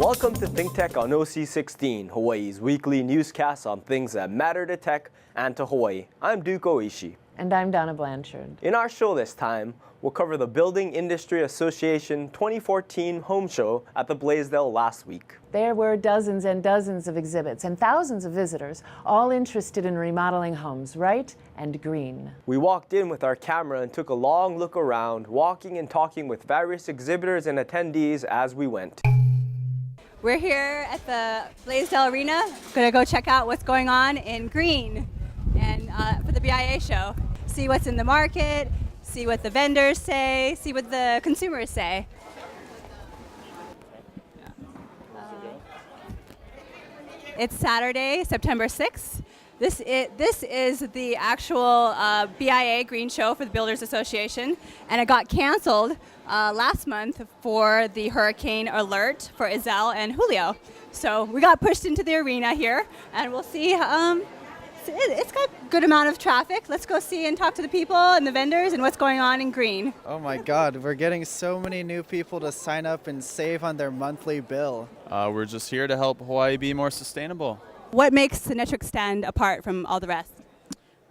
Welcome to ThinkTech on OC16, Hawaii's weekly newscast on things that matter to tech and to Hawaii. I'm Duke Oishi. And I'm Donna Blanchard. In our show this time, we'll cover the Building Industry Association 2014 Home Show at the Blaisdell last week. There were dozens and dozens of exhibits and thousands of visitors, all interested in remodeling homes, right and green. We walked in with our camera and took a long look around, walking and talking with various exhibitors and attendees as we went. We're here at the Blaisdell Arena. Gonna go check out what's going on in green and for the BIA show. See what's in the market, see what the vendors say, see what the consumers say. It's Saturday, September 6th. This is the actual BIA Green Show for the Builders Association, and it got canceled last month for the hurricane alert for Iselle and Julio. So we got pushed into the arena here, and we'll see. It's got a good amount of traffic. Let's go see and talk to the people and the vendors and what's going on in green. Oh my God, we're getting so many new people to sign up and save on their monthly bill. We're just here to help Hawaii be more sustainable. What makes the Netric stand apart from all the rest?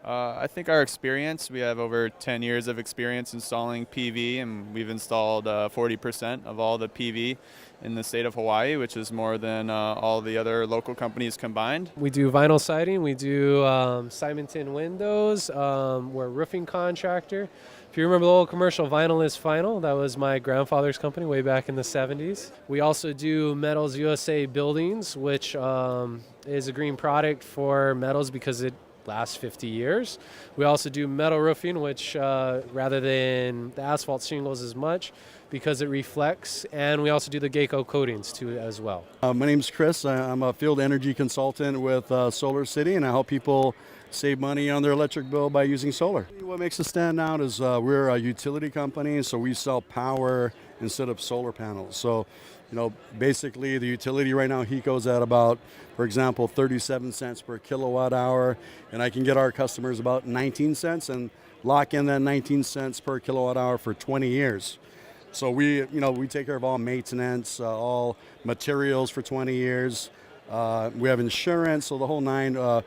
I think our experience, we have over 10 years of experience installing PV, and we've installed 40% of all the PV in the state of Hawaii, which is more than all the other local companies combined. We do vinyl siding, we do Simonton windows, we're a roofing contractor. If you remember the old commercial, Vinyl is Final, that was my grandfather's company way back in the 70s. We also do Metals USA buildings, which is a green product for metals because it lasts 50 years. We also do metal roofing, which rather than the asphalt shingles as much because it reflects, and we also do the Geico coatings too as well. My name's Chris. I'm a field energy consultant with Solar City, and I help people save money on their electric bill by using solar. What makes us stand out is we're a utility company, so we sell power instead of solar panels. So, you know, basically the utility right now, HECO's at about, for example, 37 cents per kilowatt hour, and I can get our customers about 19 cents and lock in that 19 cents per kilowatt hour for 20 years. So we take care of all maintenance, all materials for 20 years. We have insurance, so the whole nine.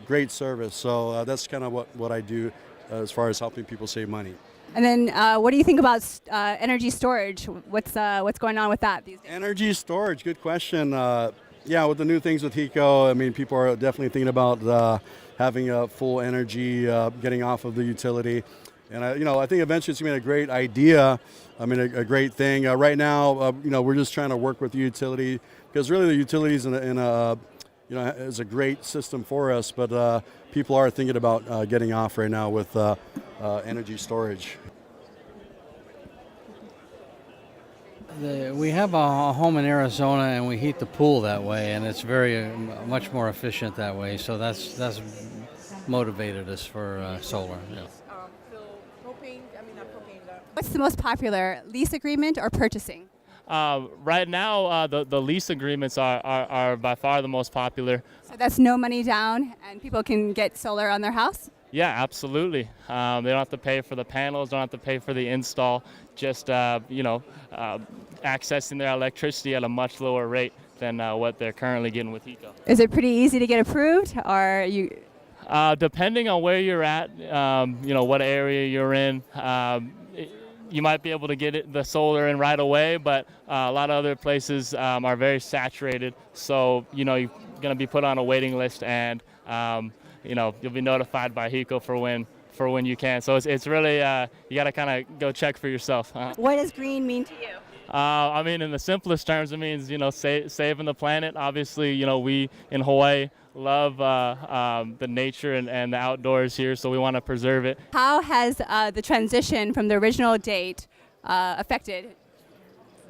Great service. So that's kind of what I do as far as helping people save money. And then what do you think about energy storage? What's going on with that these days? Energy storage, good question. Yeah, with the new things with HECO, I mean, people are definitely thinking about having a full energy, getting off of the utility. And I think eventually it's going to be a great idea. I mean, a great thing. Right now, we're just trying to work with the utility because really the utilities is a great system for us, but people are thinking about getting off right now with energy storage. We have a home in Arizona, and we heat the pool that way, and it's very much more efficient that way. So that's motivated us for solar. Yeah. What's the most popular, lease agreement or purchasing? Right now, the lease agreements are by far the most popular. So that's no money down, and people can get solar on their house? Yeah, absolutely. They don't have to pay for the panels, don't have to pay for the install, just accessing their electricity at a much lower rate than what they're currently getting with HECO. Is it pretty easy to get approved, or you? Depending on where you're at, what area you're in. You might be able to get the solar in right away, but a lot of other places are very saturated. So, you're going to be put on a waiting list, and, you'll be notified by HECO for when you can. So it's really, you got to kind of go check for yourself. What does green mean to you? I mean, in the simplest terms, it means, saving the planet. Obviously, we in Hawaii love the nature and the outdoors here, so we want to preserve it. How has the transition from the original date affected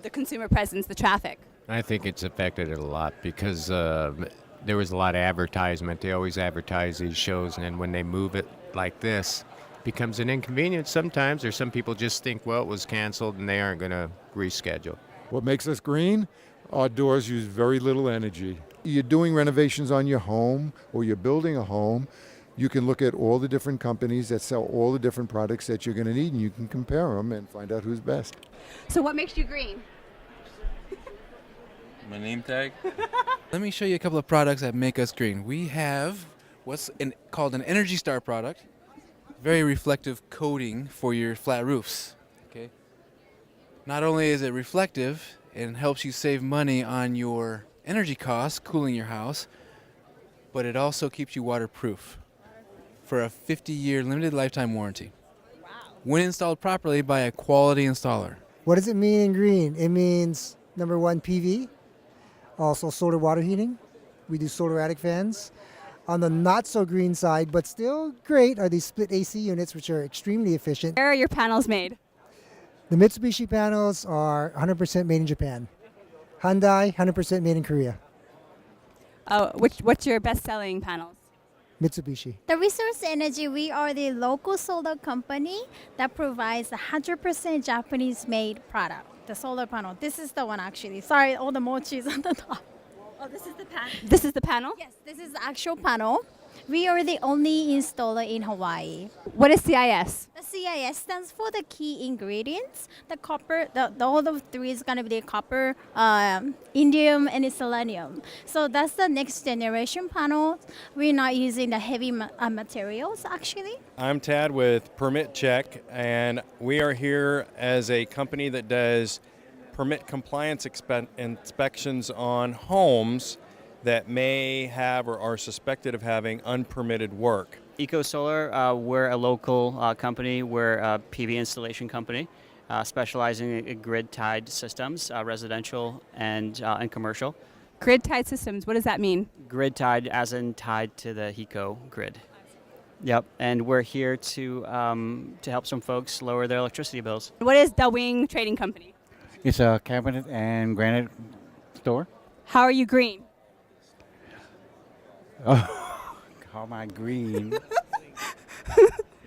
the consumer presence, the traffic? I think it's affected it a lot because there was a lot of advertisement. They always advertise these shows, and then when they move it like this, it becomes an inconvenience sometimes, or some people just think, well, it was canceled and they aren't going to reschedule. What makes us green? Our doors use very little energy. You're doing renovations on your home or you're building a home, you can look at all the different companies that sell all the different products that you're going to need, and you can compare them and find out who's best. So what makes you green? My name tag. Let me show you a couple of products that make us green. We have called an Energy Star product. Very reflective coating for your flat roofs. Okay. Not only is it reflective, it helps you save money on your energy costs, cooling your house, but it also keeps you waterproof for a 50-year limited lifetime warranty. Wow. When installed properly by a quality installer. What does it mean in green? It means number one, PV, also solar water heating. We do solar attic fans. On the not so green side, but still great, are these split AC units, which are extremely efficient. Where are your panels made? The Mitsubishi panels are 100% made in Japan. Hyundai, 100% made in Korea. What's your best-selling panels? Mitsubishi. The Resource Energy, we are the local solar company that provides 100% Japanese-made product, the solar panel. This is the one, actually. Sorry, all the mochis on the top. Oh, this is the panel? This is the panel? Yes, this is the actual panel. We are the only installer in Hawaii. What is CIS? The CIS stands for the key ingredients. The copper, all the three is going to be the copper, indium, and selenium. So that's the next generation panel. We're not using the heavy materials, actually. I'm Tad with Permit Check, and we are here as a company that does permit compliance inspections on homes that may have or are suspected of having unpermitted work. EcoSolar, we're a local company. We're a PV installation company specializing in grid-tied systems, residential and commercial. Grid-tied systems, what does that mean? Grid-tied as in tied to the HECO grid. Yep, and we're here to help some folks lower their electricity bills. What is the Wing Trading Company? It's a cabinet and granite store. How are you green? Oh, how am I green?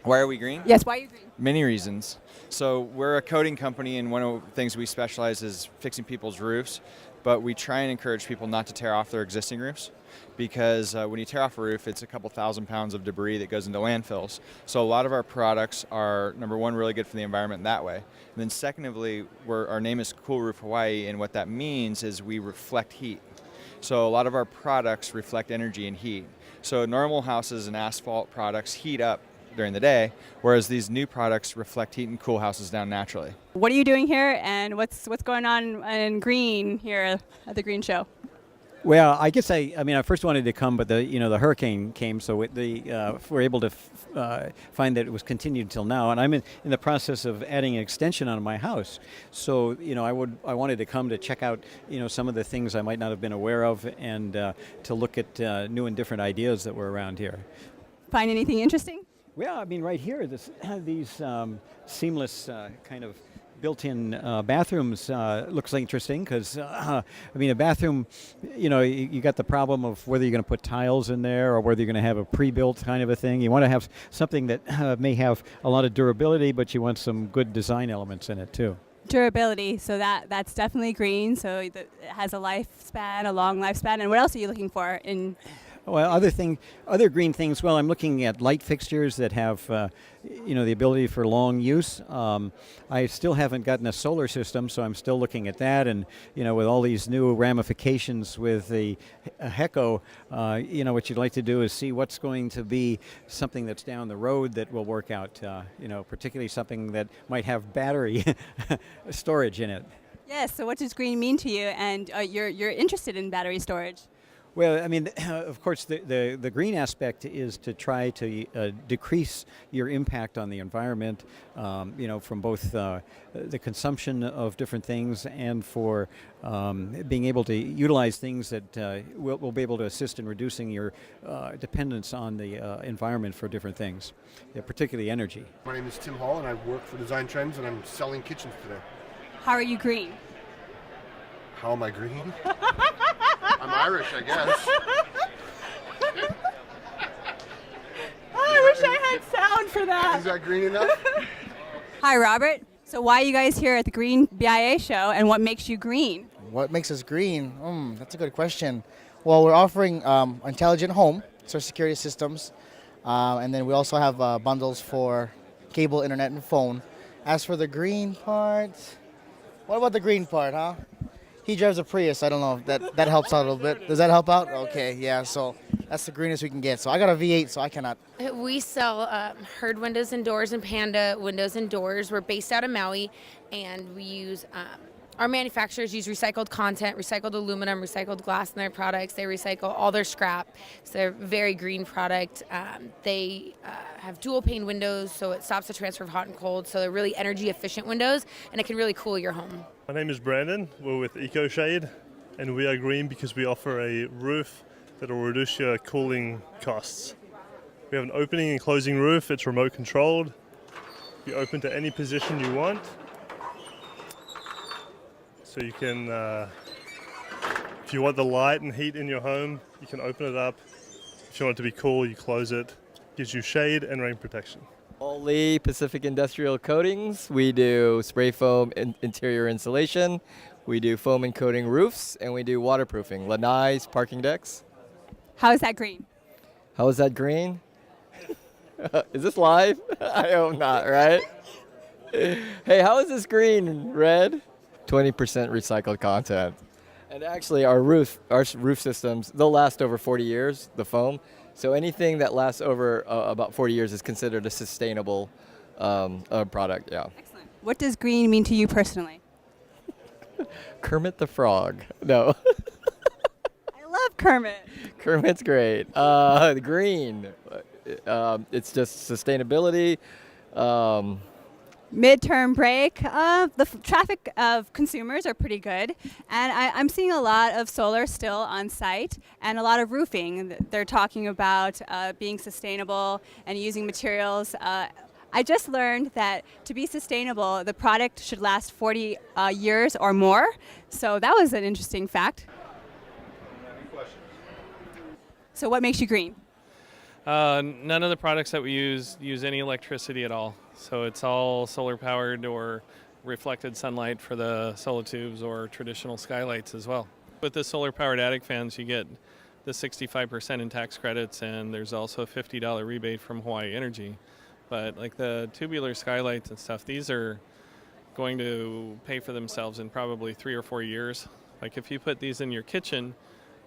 Why are we green? Yes, why are you green? Many reasons. So we're a coating company, and one of the things we specialize is fixing people's roofs, but we try and encourage people not to tear off their existing roofs, because when you tear off a roof, it's a couple thousand pounds of debris that goes into landfills. So a lot of our products are, number one, really good for the environment that way. And then secondly, our name is Cool Roof Hawaii, and what that means is we reflect heat. So a lot of our products reflect energy and heat. So normal houses and asphalt products heat up during the day, whereas these new products reflect heat and cool houses down naturally. What are you doing here, and what's going on in green here at the Green Show? Well, I guess I first wanted to come, but the hurricane came, so we're able to find that it was continued until now, and I'm in the process of adding an extension on my house. So I wanted to come to check out some of the things I might not have been aware of, and to look at new and different ideas that were around here. Find anything interesting? Well, I mean, right here, these seamless kind of built-in bathrooms looks interesting, because a bathroom, you got the problem of whether you're going to put tiles in there or whether you're going to have a pre-built kind of a thing. You want to have something that may have a lot of durability, but you want some good design elements in it too. Durability, so that's definitely green, so it has a lifespan, a long lifespan. And what else are you looking for in? Well, other green things. Well, I'm looking at light fixtures that have, the ability for long use. I still haven't gotten a solar system, so I'm still looking at that. And with all these new ramifications with the HECO, what you'd like to do is see what's going to be something that's down the road that will work out. Particularly something that might have battery storage in it. Yes. So, what does green mean to you? And you're interested in battery storage? Well, of course, the green aspect is to try to decrease your impact on the environment, from both the consumption of different things and for being able to utilize things that will be able to assist in reducing your dependence on the environment for different things, particularly energy. My name is Tim Hall, and I work for Design Trends, and I'm selling kitchens today. How are you green? How am I green? I'm Irish, I guess. I wish I had sound for that. Is that green enough? Hi, Robert. So why are you guys here at the Green BIA show, and what makes you green? What makes us green? That's a good question. Well, we're offering intelligent home, so security systems, and then we also have bundles for cable, internet, and phone. As for the green part, what about the green part, huh? He drives a Prius. I don't know if that helps out a little bit. Does that help out? Okay, yeah. So that's the greenest we can get. So I got a V8, so I cannot. We sell Herd windows and doors and Panda windows and doors. We're based out of Maui, and we use our manufacturers use recycled content, recycled aluminum, recycled glass in their products. They recycle all their scrap. So they're a very green product. They have dual pane windows, so it stops the transfer of hot and cold. So they're really energy efficient windows, and it can really cool your home. My name is Brandon. We're with EcoShade, and we are green because we offer a roof that will reduce your cooling costs. We have an opening and closing roof. It's remote controlled. You open to any position you want. So you can, if you want the light and heat in your home, you can open it up. If you want it to be cool, you close it. Gives you shade and rain protection. Only Pacific Industrial Coatings. We do spray foam interior insulation. We do foam and coating roofs, and we do waterproofing, lanais, parking decks. How is that green? How is that green? Is this live? I hope not, right? Hey, how is this green, red? 20% recycled content. And actually our roof systems, they'll last over 40 years, the foam. So anything that lasts over about 40 years is considered a sustainable product, yeah. Excellent. What does green mean to you personally? Kermit the Frog, no. I love Kermit. Kermit's great. The green, it's just sustainability. Midterm break, the traffic of consumers are pretty good, and I'm seeing a lot of solar still on site and a lot of roofing. They're talking about being sustainable and using materials. I just learned that to be sustainable, the product should last 40 years or more, so that was an interesting fact. So what makes you green? None of the products that we use any electricity at all. So it's all solar powered or reflected sunlight for the solar tubes or traditional skylights as well. With the solar powered attic fans, you get the 65% in tax credits, and there's also a $50 rebate from Hawaii Energy. But like the tubular skylights and stuff, these are going to pay for themselves in probably 3 or 4 years. Like if you put these in your kitchen,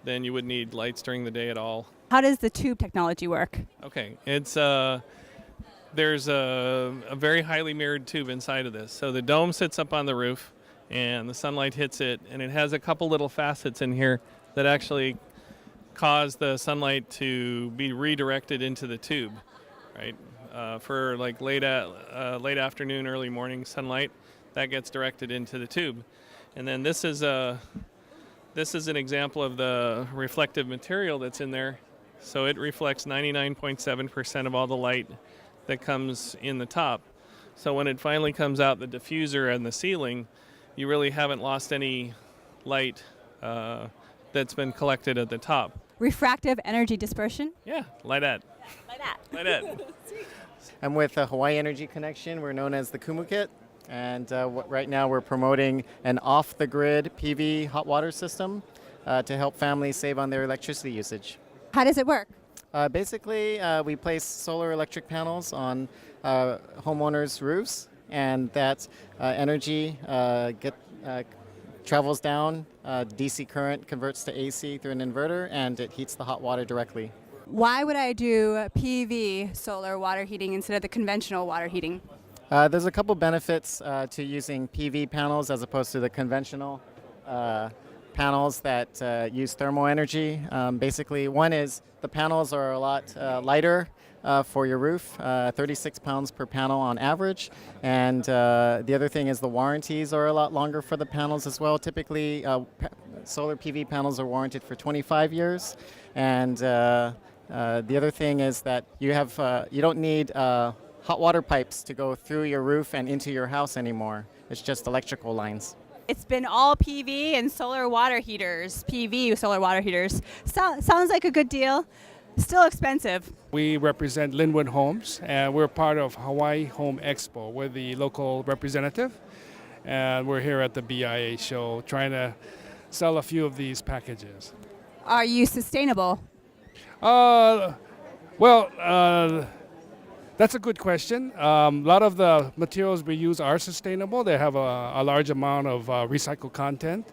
then you would need lights during the day at all. How does the tube technology work? Okay, it's there's a very highly mirrored tube inside of this. So the dome sits up on the roof, and the sunlight hits it, and it has a couple little facets in here that actually cause the sunlight to be redirected into the tube, right? For like late afternoon, early morning sunlight, that gets directed into the tube, and then this is an example of the reflective material that's in there. So it reflects 99.7% of all the light that comes in the top. So when it finally comes out the diffuser and the ceiling, you really haven't lost any light that's been collected at the top. Refractive energy dispersion? Yeah, like that. Like that. Like that. I'm with Hawaii Energy Connection. We're known as the Kumu Kit. And right now we're promoting an off-the-grid PV hot water system to help families save on their electricity usage. How does it work? Basically, we place solar electric panels on homeowners' roofs, and that energy travels down, DC current converts to AC through an inverter, and it heats the hot water directly. Why would I do PV solar water heating instead of the conventional water heating? There's a couple benefits to using PV panels as opposed to the conventional panels that use thermal energy. Basically, one is the panels are a lot lighter for your roof, 36 pounds per panel on average. And the other thing is the warranties are a lot longer for the panels as well. Typically, solar PV panels are warranted for 25 years. And the other thing is that you don't need hot water pipes to go through your roof and into your house anymore. It's just electrical lines. It's been all PV and solar water heaters, PV solar water heaters. Sounds like a good deal. Still expensive. We represent Linwood Homes, and we're part of Hawaii Home Expo. We're the local representative, and we're here at the BIA show trying to sell a few of these packages. Are you sustainable? That's a good question. A lot of the materials we use are sustainable. They have a large amount of recycled content.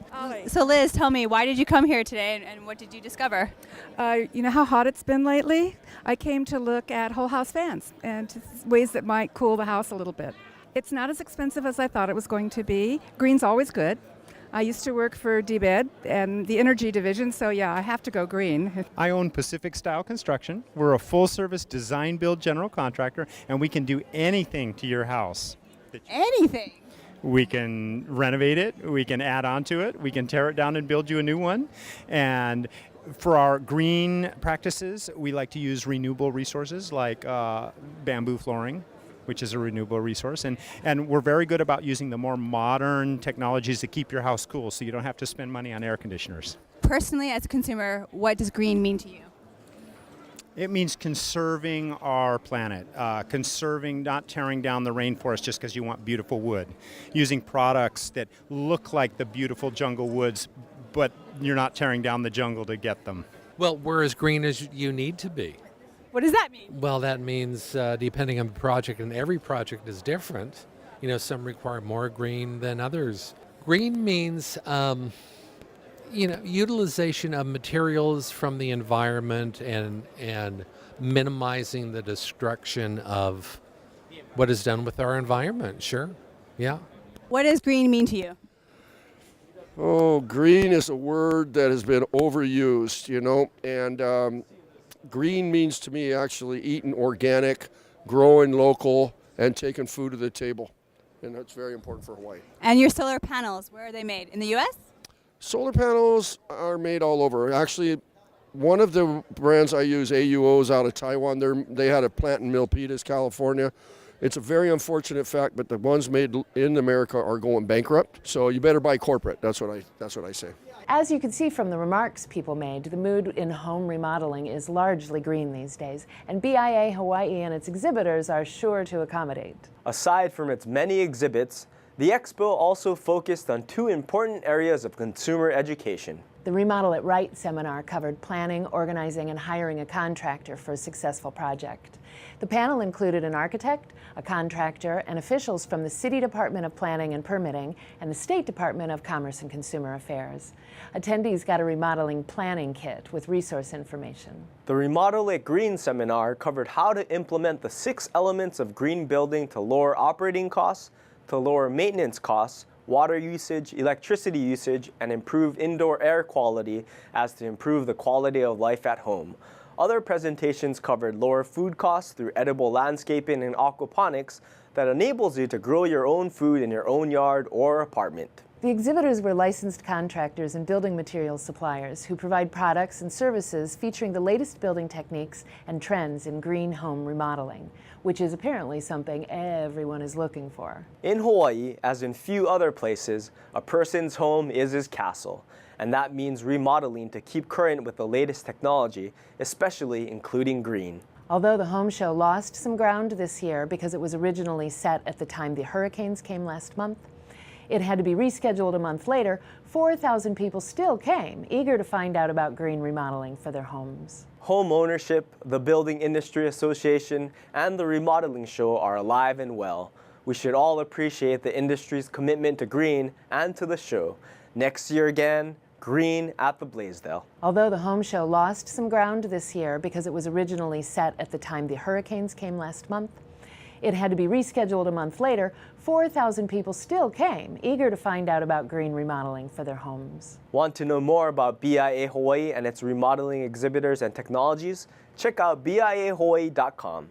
So Liz, tell me, why did you come here today and what did you discover? You know how hot it's been lately? I came to look at whole house fans and ways that might cool the house a little bit. It's not as expensive as I thought it was going to be. Green's always good. I used to work for DBED and the energy division, so yeah, I have to go green. I own Pacific Style Construction. We're a full-service design build general contractor, and we can do anything to your house. Anything? We can renovate it, we can add on to it, we can tear it down and build you a new one. And for our green practices, we like to use renewable resources like bamboo flooring, which is a renewable resource. And we're very good about using the more modern technologies to keep your house cool so you don't have to spend money on air conditioners. Personally, as a consumer, what does green mean to you? It means conserving our planet, conserving, not tearing down the rainforest just because you want beautiful wood, using products that look like the beautiful jungle woods, but you're not tearing down the jungle to get them. Well, we're as green as you need to be. What does that mean? Well, that means depending on the project, and every project is different. You know, some require more green than others. Green means, utilization of materials from the environment and minimizing the destruction of what is done with our environment. Sure, yeah. What does green mean to you? Oh, green is a word that has been overused, and green means to me actually eating organic, growing local, and taking food to the table. And that's very important for Hawaii. And your solar panels, where are they made? In the U.S.? Solar panels are made all over. Actually, one of the brands I use, AUO, is out of Taiwan. They had a plant in Milpitas, California. It's a very unfortunate fact, but the ones made in America are going bankrupt. So you better buy corporate. That's what I say. As you can see from the remarks people made, the mood in home remodeling is largely green these days, and BIA Hawaii and its exhibitors are sure to accommodate. Aside from its many exhibits, the expo also focused on two important areas of consumer education. The Remodel It Right seminar covered planning, organizing, and hiring a contractor for a successful project. The panel included an architect, a contractor, and officials from the City Department of Planning and Permitting and the State Department of Commerce and Consumer Affairs. Attendees got a remodeling planning kit with resource information. The Remodel It Green seminar covered how to implement the 6 elements of green building to lower operating costs, to lower maintenance costs, water usage, electricity usage, and improve indoor air quality as to improve the quality of life at home. Other presentations covered lower food costs through edible landscaping and aquaponics that enables you to grow your own food in your own yard or apartment. The exhibitors were licensed contractors and building materials suppliers who provide products and services featuring the latest building techniques and trends in green home remodeling, which is apparently something everyone is looking for. In Hawaii, as in few other places, a person's home is his castle, and that means remodeling to keep current with the latest technology, especially including green. Although the home show lost some ground this year because it was originally set at the time the hurricanes came last month, it had to be rescheduled a month later. 4,000 people still came, eager to find out about green remodeling for their homes. Home ownership, the Building Industry Association, and the Remodeling Show are alive and well. We should all appreciate the industry's commitment to green and to the show. Next year again, green at the Blaisdell. Although the home show lost some ground this year because it was originally set at the time the hurricanes came last month, it had to be rescheduled a month later. 4,000 people still came, eager to find out about green remodeling for their homes. Want to know more about BIA Hawaii and its remodeling exhibitors and technologies? Check out biahawaii.com.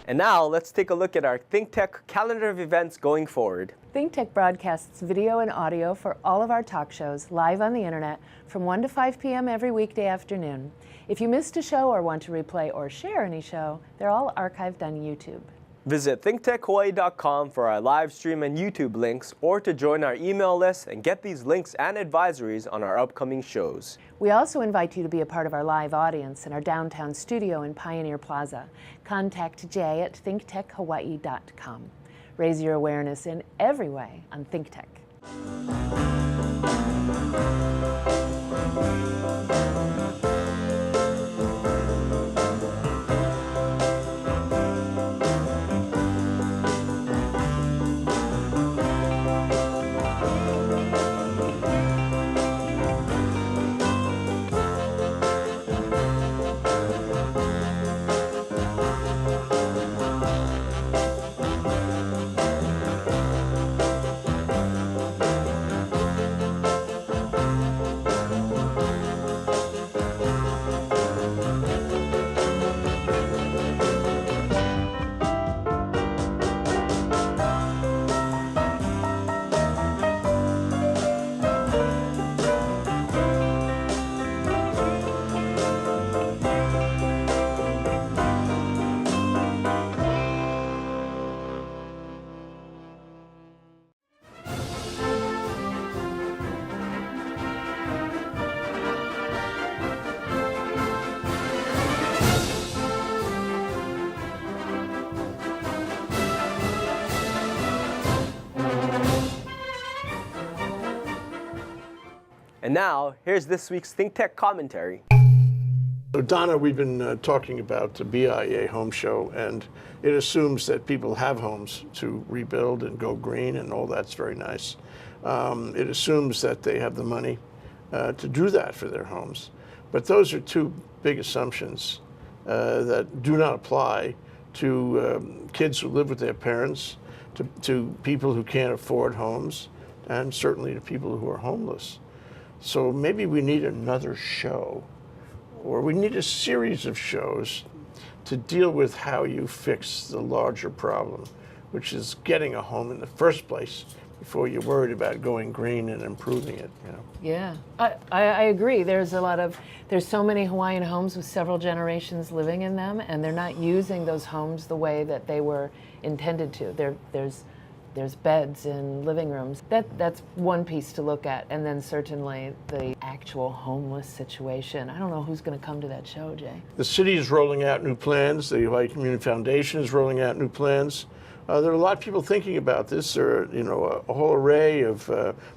And now let's take a look at our ThinkTech calendar of events going forward. ThinkTech broadcasts video and audio for all of our talk shows live on the internet from 1 to 5 p.m. every weekday afternoon. If you missed a show or want to replay or share any show, they're all archived on YouTube. Visit thinktechhawaii.com for our live stream and YouTube links, or to join our email list and get these links and advisories on our upcoming shows. We also invite you to be a part of our live audience in our downtown studio in Pioneer Plaza. Contact Jay at thinktechhawaii.com. Raise your awareness in every way on ThinkTech. And now, here's this week's ThinkTech commentary. So Donna, we've been talking about the BIA home show, and it assumes that people have homes to rebuild and go green, and all that's very nice. It assumes that they have the money to do that for their homes. But those are two big assumptions that do not apply to kids who live with their parents, to people who can't afford homes, and certainly to people who are homeless. So maybe we need another show, or we need a series of shows to deal with how you fix the larger problem, which is getting a home in the first place before you're worried about going green and improving it. You know? Yeah, I agree. There's so many Hawaiian homes with several generations living in them, and they're not using those homes the way that they were intended to. There's beds in living rooms. That's one piece to look at, and then certainly the actual homeless situation. I don't know who's going to come to that show, Jay. The city is rolling out new plans. The Hawaii Community Foundation is rolling out new plans. There are a lot of people thinking about this. There are, a whole array of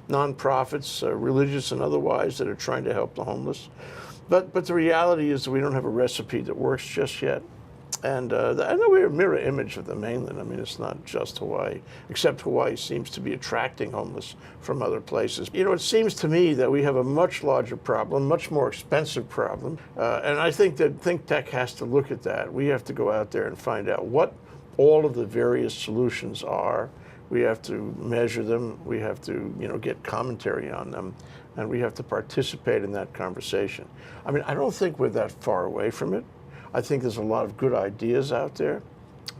nonprofits, religious and otherwise, that are trying to help the homeless. But the reality is that we don't have a recipe that works just yet. And I know we're a mirror image of the mainland. I mean, it's not just Hawaii, except Hawaii seems to be attracting homeless from other places. It seems to me that we have a much larger problem, much more expensive problem. And I think that ThinkTech has to look at that. We have to go out there and find out what all of the various solutions are. We have to measure them. We have to, get commentary on them. And we have to participate in that conversation. I mean, I don't think we're that far away from it. I think there's a lot of good ideas out there,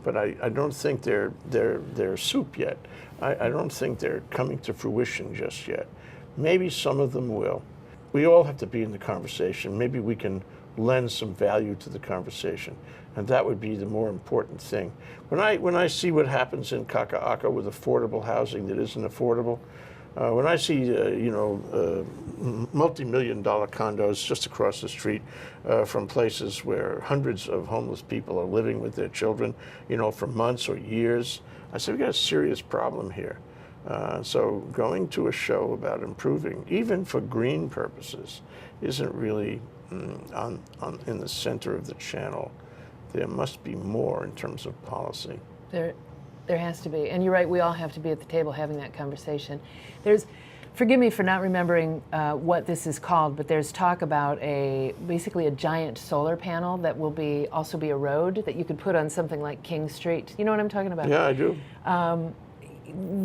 but I don't think they're soup yet. I don't think they're coming to fruition just yet. Maybe some of them will. We all have to be in the conversation. Maybe we can lend some value to the conversation, and that would be the more important thing. When I see what happens in Kaka'aka with affordable housing that isn't affordable, when I see, multi-million-dollar condos just across the street from places where hundreds of homeless people are living with their children, for months or years, I say we got a serious problem here. So going to a show about improving, even for green purposes, isn't really in the center of the channel. There must be more in terms of policy. There has to be, and you're right, we all have to be at the table having that conversation. Forgive me for not remembering what this is called, but there's talk about basically a giant solar panel that will also be a road that you could put on something like King Street. You know what I'm talking about? Yeah, I do.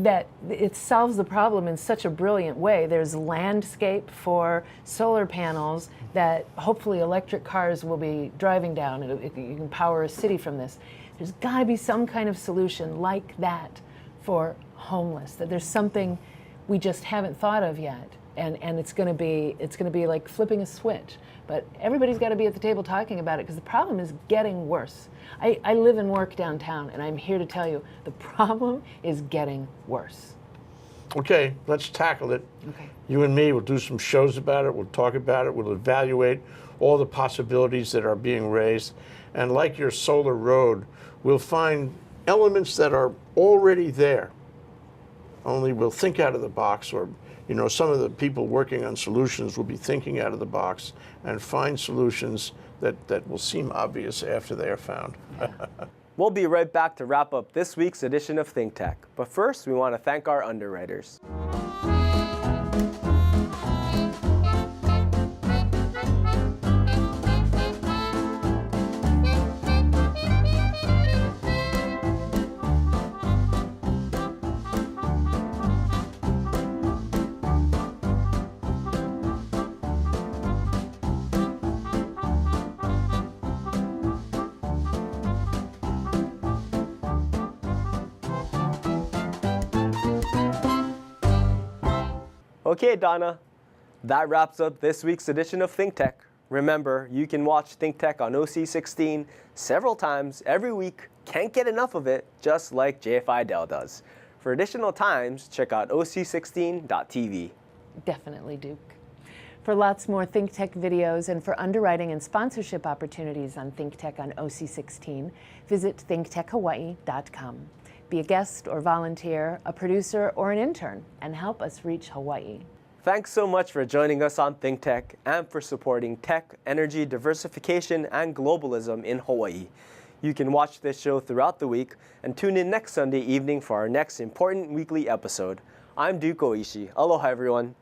that it solves the problem in such a brilliant way. There's landscape for solar panels that hopefully electric cars will be driving down. You can power a city from this. There's got to be some kind of solution like that for homeless. That there's something we just haven't thought of yet, and it's going to be like flipping a switch. But everybody's got to be at the table talking about it because the problem is getting worse. I live and work downtown, and I'm here to tell you the problem is getting worse. Okay, let's tackle it. Okay. You and me will do some shows about it. We'll talk about it. We'll evaluate all the possibilities that are being raised. And like your solar road, we'll find elements that are already there. Only we'll think out of the box, or some of the people working on solutions will be thinking out of the box and find solutions that will seem obvious after they are found. We'll be right back to wrap up this week's edition of ThinkTech. But first, we want to thank our underwriters. Okay, Donna, that wraps up this week's edition of ThinkTech. Remember, you can watch ThinkTech on OC16 several times every week. Can't get enough of it, just like J. Fidell does. For additional times, check out OC16.tv. Definitely, Duke. For lots more ThinkTech videos and for underwriting and sponsorship opportunities on ThinkTech on OC16, visit thinktechhawaii.com. Be a guest or volunteer, a producer or an intern, and help us reach Hawaii. Thanks so much for joining us on ThinkTech and for supporting tech, energy, diversification, and globalism in Hawaii. You can watch this show throughout the week and tune in next Sunday evening for our next important weekly episode. I'm Duke Oishi. Aloha, everyone.